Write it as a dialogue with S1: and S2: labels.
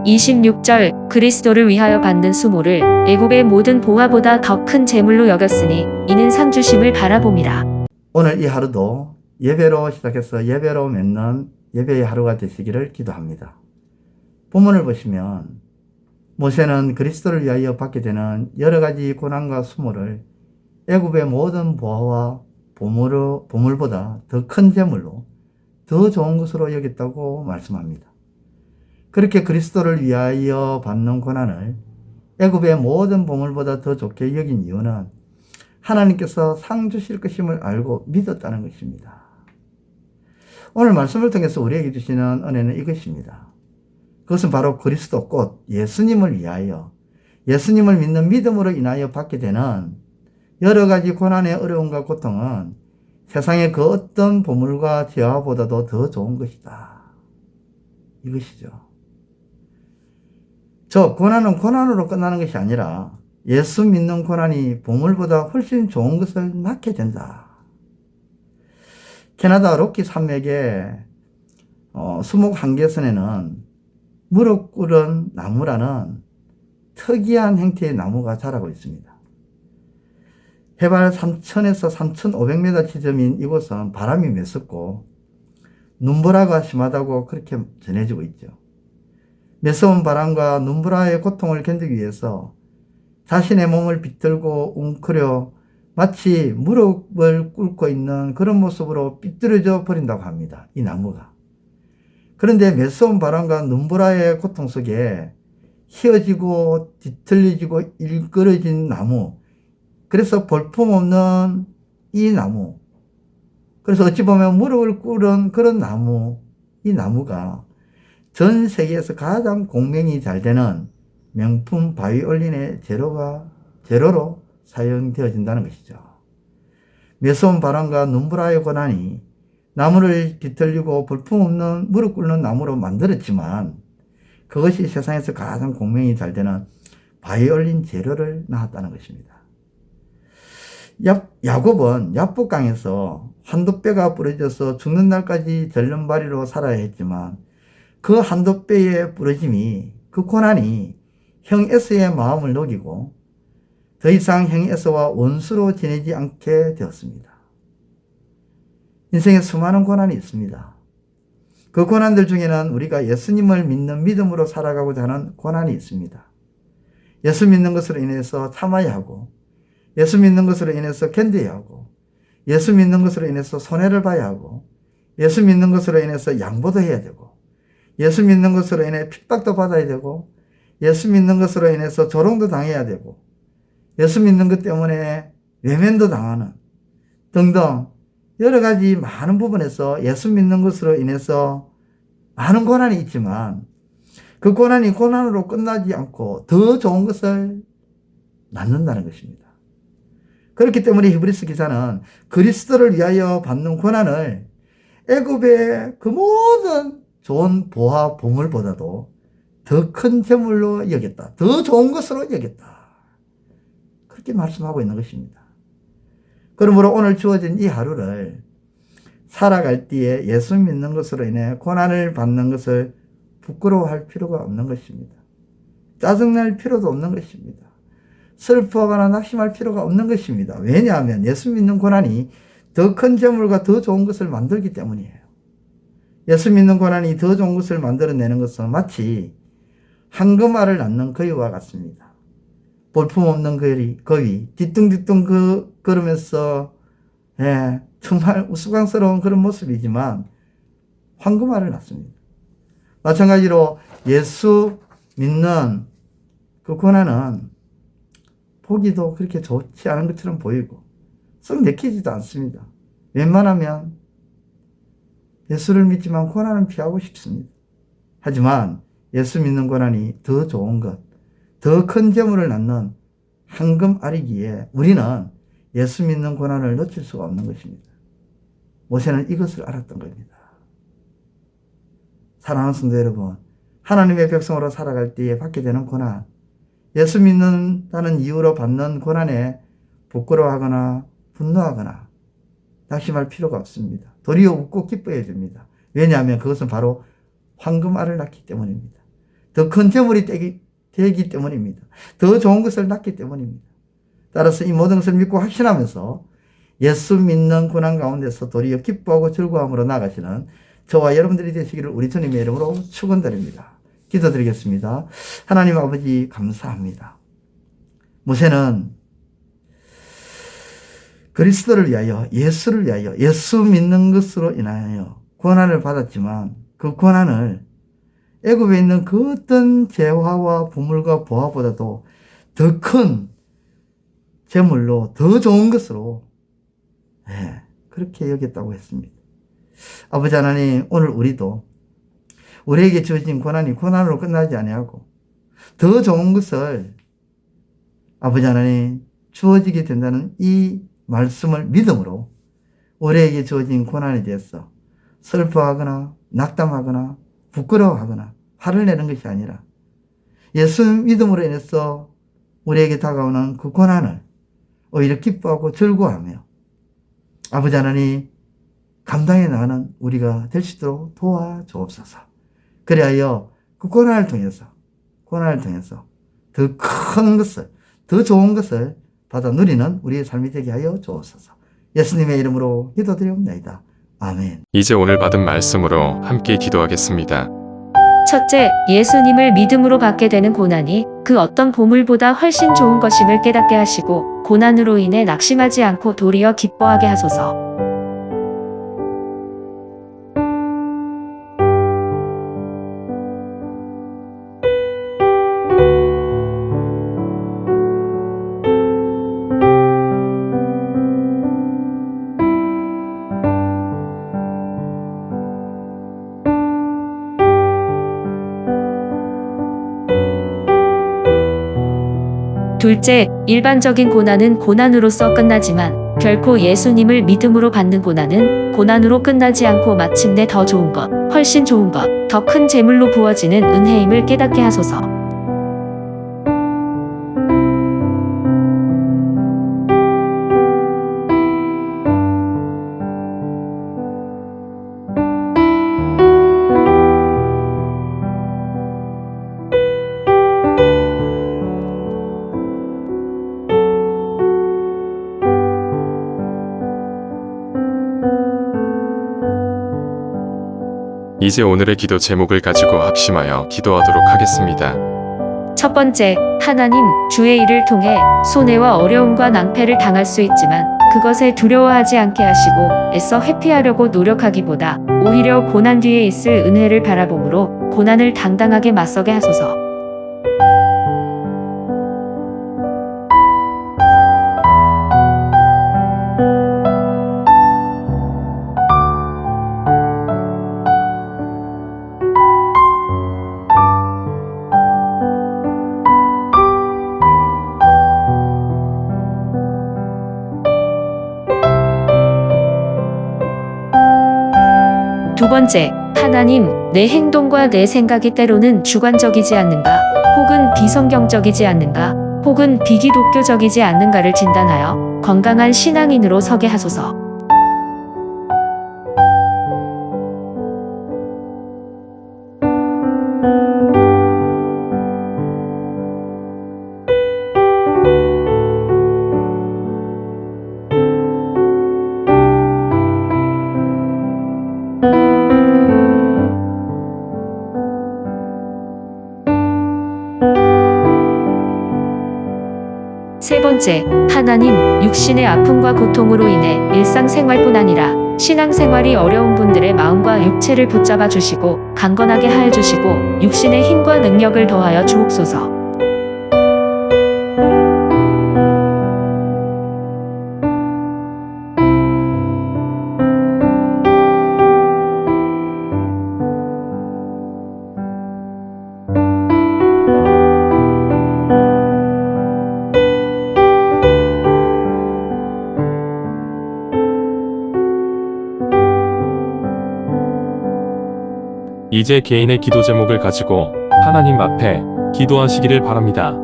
S1: 26절 그리스도를 위하여 받는 수모를 애굽의 모든 보화보다 더 큰 재물로 여겼으니 이는 상 주심을 바라봄이라.
S2: 오늘 이 하루도 예배로 시작해서 예배로 맺는 예배의 하루가 되시기를 기도합니다. 본문을 보시면 모세는 그리스도를 위하여 받게 되는 여러 가지 고난과 수모를 애굽의 모든 보화와 보물보다 더 큰 재물로 더 좋은 것으로 여겼다고 말씀합니다. 그렇게 그리스도를 위하여 받는 고난을 애굽의 모든 보물보다 더 좋게 여긴 이유는 하나님께서 상 주실 것임을 알고 믿었다는 것입니다. 오늘 말씀을 통해서 우리에게 주시는 은혜는 이것입니다. 그것은 바로 그리스도 곧 예수님을 위하여 예수님을 믿는 믿음으로 인하여 받게 되는 여러 가지 고난의 어려움과 고통은 세상의 그 어떤 보물과 재화보다도 더 좋은 것이다. 이것이죠. 고난은 고난으로 끝나는 것이 아니라 예수 믿는 고난이 보물보다 훨씬 좋은 것을 낳게 된다. 캐나다 로키 산맥의 수목 한계선에는 무릎 꿇은 나무라는 특이한 형태의 나무가 자라고 있습니다. 해발 3,000에서 3,500m 지점인 이곳은 바람이 매섭고 눈보라가 심하다고 그렇게 전해지고 있죠. 매서운 바람과 눈보라의 고통을 견디기 위해서 자신의 몸을 비틀고 웅크려 마치 무릎을 꿇고 있는 그런 모습으로 삐뚤어져 버린다고 합니다. 이 나무가. 그런데 매서운 바람과 눈보라의 고통 속에 휘어지고 뒤틀려지고 일그러진 나무, 그래서 볼품없는 이 나무, 그래서 어찌 보면 무릎을 꿇은 그런 나무, 이 나무가 전 세계에서 가장 공명이 잘 되는 명품 바이올린의 재료로 사용되어진다는 것이죠. 매서운 바람과 눈보라의 고난이 나무를 뒤틀리고 볼품없는 무릎 꿇는 나무로 만들었지만 그것이 세상에서 가장 공명이 잘 되는 바이올린 재료를 낳았다는 것입니다. 야곱은 야복강에서 한돛뼈가 부러져서 죽는 날까지 절름발이로 살아야 했지만 그 한돛뼈의 부러짐이, 그 고난이 형 에서의 마음을 녹이고 더 이상 형 에서와 원수로 지내지 않게 되었습니다. 인생에 수많은 고난이 있습니다. 그 고난들 중에는 우리가 예수님을 믿는 믿음으로 살아가고자 하는 고난이 있습니다. 예수 믿는 것으로 인해서 참아야 하고, 예수 믿는 것으로 인해서 견뎌야 하고, 예수 믿는 것으로 인해서 손해를 봐야 하고, 예수 믿는 것으로 인해서 양보도 해야 되고, 예수 믿는 것으로 인해 핍박도 받아야 되고, 예수 믿는 것으로 인해서 조롱도 당해야 되고, 예수 믿는 것 때문에 외면도 당하는 등등 여러 가지 많은 부분에서 예수 믿는 것으로 인해서 많은 고난이 있지만 그 고난이 고난으로 끝나지 않고 더 좋은 것을 낳는다는 것입니다. 그렇기 때문에 히브리서 기자는 그리스도를 위하여 받는 고난을 애굽의 그 모든 좋은 보화 보물보다도 더 큰 재물로 여겼다. 더 좋은 것으로 여겼다. 그렇게 말씀하고 있는 것입니다. 그러므로 오늘 주어진 이 하루를 살아갈 때에 예수 믿는 것으로 인해 고난을 받는 것을 부끄러워할 필요가 없는 것입니다. 짜증날 필요도 없는 것입니다. 슬퍼하거나 낙심할 필요가 없는 것입니다. 왜냐하면 예수 믿는 고난이 더 큰 재물과 더 좋은 것을 만들기 때문이에요. 예수 믿는 고난이 더 좋은 것을 만들어내는 것은 마치 황금알을 낳는 거위와 같습니다. 볼품없는 거위, 뒤뚱뒤뚱 걸으면서 정말 우스꽝스러운 그런 모습이지만 황금알을 낳습니다. 마찬가지로 예수 믿는 그 고난은 보기도 그렇게 좋지 않은 것처럼 보이고 썩 내키지도 않습니다. 웬만하면 예수를 믿지만 고난은 피하고 싶습니다. 하지만 예수 믿는 고난이 더 좋은 것, 더 큰 재물을 낳는 황금알이기에 우리는 예수 믿는 고난을 놓칠 수가 없는 것입니다. 모세는 이것을 알았던 겁니다. 사랑하는 성도 여러분, 하나님의 백성으로 살아갈 때에 받게 되는 고난, 예수 믿는다는 이유로 받는 고난에 부끄러워하거나 분노하거나 낙심할 필요가 없습니다. 도리어 웃고 기뻐해야 됩니다. 왜냐하면 그것은 바로 황금알을 낳기 때문입니다. 더 큰 재물이 되기 때문입니다. 더 좋은 것을 낳기 때문입니다. 따라서 이 모든 것을 믿고 확신하면서 예수 믿는 고난 가운데서 도리어 기뻐하고 즐거움으로 나가시는 저와 여러분들이 되시기를 우리 주님의 이름으로 축원드립니다. 기도드리겠습니다. 하나님 아버지 감사합니다. 모세는 그리스도를 위하여, 예수를 위하여, 예수 믿는 것으로 인하여 고난을 받았지만 그 고난을 애굽에 있는 그 어떤 재화와 부물과 보화보다도 더 큰 재물로 더 좋은 것으로 그렇게 여겼다고 했습니다. 아버지 하나님, 오늘 우리도 우리에게 주어진 고난이 고난으로 끝나지 아니하고 더 좋은 것을 아버지 하나님 주어지게 된다는 이 말씀을 믿음으로 우리에게 주어진 고난에 대해서 슬퍼하거나 낙담하거나 부끄러워하거나 화를 내는 것이 아니라 예수 믿음으로 인해서 우리에게 다가오는 그 고난을 오히려 기뻐하고 즐거워하며 아버지 하나님 감당해 나가는 우리가 될 수 있도록 도와주옵소서. 그리하여 그 고난을 통해서 더 큰 것을, 더 좋은 것을 받아 누리는 우리의 삶이 되게 하여 주옵소서. 예수님의 이름으로 기도드리옵나이다. 아멘.
S3: 이제 오늘 받은 말씀으로 함께 기도하겠습니다.
S1: 첫째, 예수님을 믿음으로 받게 되는 고난이 그 어떤 보물보다 훨씬 좋은 것임을 깨닫게 하시고 고난으로 인해 낙심하지 않고 도리어 기뻐하게 하소서. 둘째, 일반적인 고난은 고난으로서 끝나지만 결코 예수님을 믿음으로 받는 고난은 고난으로 끝나지 않고 마침내 더 좋은 것, 훨씬 좋은 것, 더 큰 재물로 부어지는 은혜임을 깨닫게 하소서.
S3: 이제 오늘의 기도 제목을 가지고 합심하여 기도하도록 하겠습니다.
S1: 첫 번째, 하나님, 주의 일을 통해 손해와 어려움과 낭패를 당할 수 있지만 그것에 두려워하지 않게 하시고 애써 회피하려고 노력하기보다 오히려 고난 뒤에 있을 은혜를 바라봄으로 고난을 당당하게 맞서게 하소서. 두 번째, 하나님, 내 행동과 내 생각이 때로는 주관적이지 않는가, 혹은 비성경적이지 않는가, 혹은 비기독교적이지 않는가를 진단하여 건강한 신앙인으로 서게 하소서. 세 번째, 하나님, 육신의 아픔과 고통으로 인해 일상생활뿐 아니라 신앙생활이 어려운 분들의 마음과 육체를 붙잡아 주시고 강건하게 하여 주시고 육신의 힘과 능력을 더하여 주옵소서.
S4: 이제 개인의 기도 제목을 가지고 하나님 앞에 기도하시기를 바랍니다.